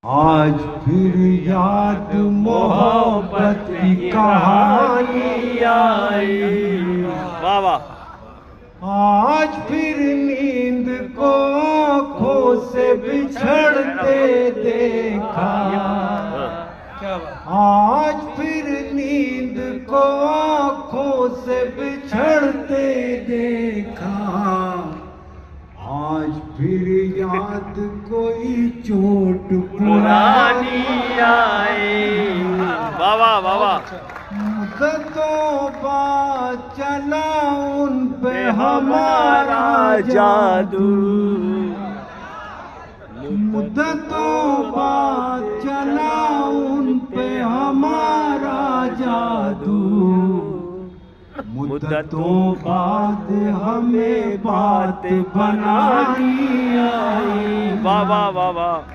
आज फिर याद मोहब्बत की कहानी आई। वाह वाह। आज फिर नींद को आँखों से बिछड़ते देखा। आज फिर नींद को आँखों से बिछड़ते देखा। आज फिर याद कोई चोट पुरानी आई। वाह वाह वाह वाह। मुद्दतों बाद चला उन पे हमारा जादू। मुद्दतों बाद चला उन पे हमारा जादू। मुद्दतों बाद हमें बात बनानी आई। वाह वाह वाह वाह।